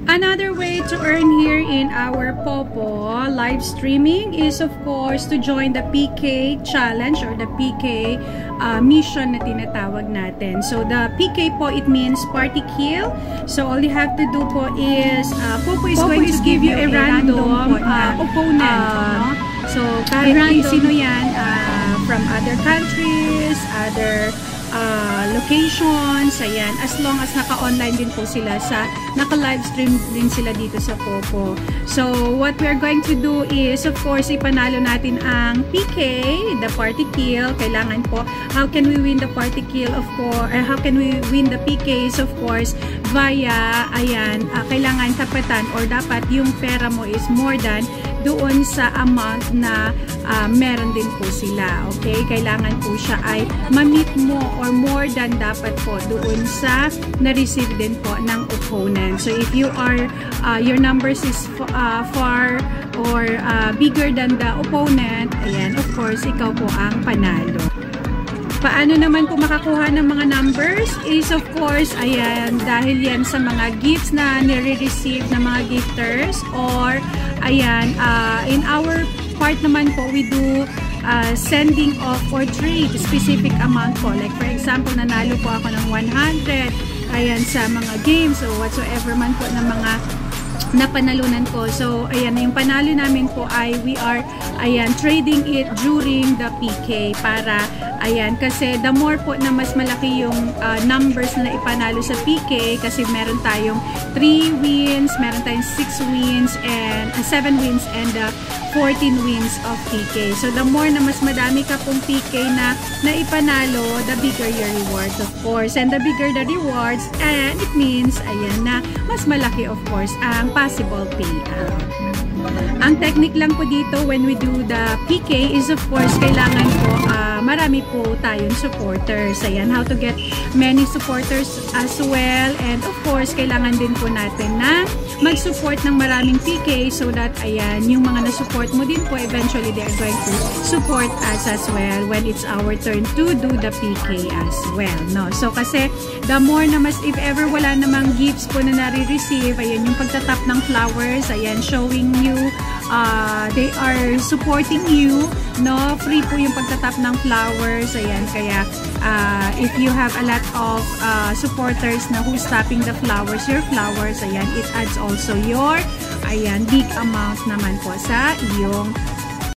Another way to earn here in our Popo live streaming is of course to join the PK challenge or the PK mission na tinatawag natin. So the PK po, it means party kill. So all you have to do po is Popo is going to give you a random opponent. So kahit sino yan from other countries, other locations, ayan, as long as naka-online din po sila naka-livestream din sila dito sa Popo. So, what we're going to do is, of course, ipanalo natin ang PK, the party kill. Kailangan po, how can we win the party kill, of course, or how can we win the PKs, of course, via, ayan, kailangan tapatan or dapat yung pera mo is more than doon sa amount na meron din po sila. Okay? Kailangan po siya ay ma-meet mo or more than dapat po doon sa na-receive din po ng opponent. So, if you are, your numbers is far or bigger than the opponent, ayan, of course, ikaw po ang panalo. Paano naman po makakuha ng mga numbers is of course, ayan, dahil yan sa mga gifts na nire-receive ng mga gifters or ayan, in our part naman po, we do sending of or trade specific amount po. Like for example, nanalo po ako ng 100 ayan sa mga games o whatsoever man po ng mga napanalunan ko. So, ayan, yung panalo namin po ay we are, ayan, trading it during the PK para, ayan, kasi the more po na mas malaki yung numbers na ipanalo sa PK kasi meron tayong 3 wins, meron tayong 6 wins, and 7 wins and 14 wins of PK. So, the more na mas madami ka pong PK na ipanalo, the bigger your rewards, of course. And the bigger the rewards, and it means, ayan, na mas malaki, of course, ang possible payout. Ang technique lang po dito when we do the PK is of course kailangan po marami po tayong supporters. Ayan, how to get many supporters as well, and of course kailangan din po natin na mag-support ng maraming PK so that ayan, yung mga na-support mo din po eventually they are going to support us as well when it's our turn to do the PK as well, no? So kasi the more na mas, if ever wala namang gifts po na nare-receive, ayan, yung pagtatap ng flowers, ayan, showing you they are supporting you, no? Free po yung pagtatap ng flowers, ayan, kaya if you have a lot of supporters na who's tapping the flowers, your flowers, ayan, it adds also your, ayan, big amount naman po sa iyong